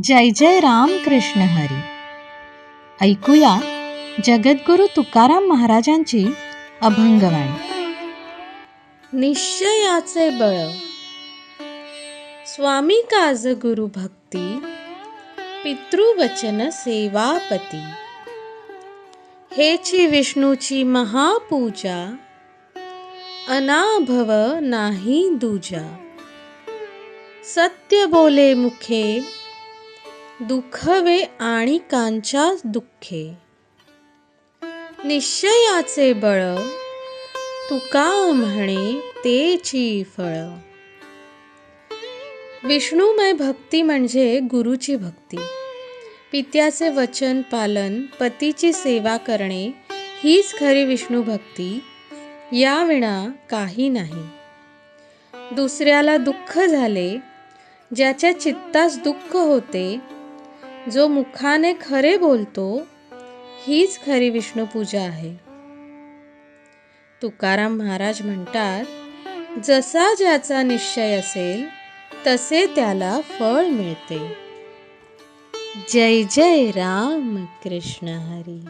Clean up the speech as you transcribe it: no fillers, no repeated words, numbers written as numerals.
जय जय राम कृष्ण हरी. ऐकूया जगद्गुरु तुकाराम महाराजांची अभंगवाणी. निश्चयाचे बळ. स्वामी काज गुरु भक्ती, पितृवचन सेवापती. हेची विष्णूची महापूजा, अनाभव नाही दूजा. सत्य बोले मुखे, दुखवे आणि कांच्या दुःखे. निश्चयाचे बळ, तुका म्हणे तेची फळ. विष्णुमय भक्ती म्हणजे गुरुची भक्ती. पित्याचे वचन पालन, पतीची सेवा करणे हीच खरी विष्णू भक्ती. याविना काही नाही. दुसऱ्याला दुःख झाले, ज्याच्या चित्तास दुःख होते, जो मुखाने खरे बोलतो, हीच खरी विष्णू पूजा आहे. तुकाराम महाराज म्हणतात, जसा ज्याचा निश्चय असेल तसे त्याला फळ मिळते. जय जय राम कृष्ण हरी.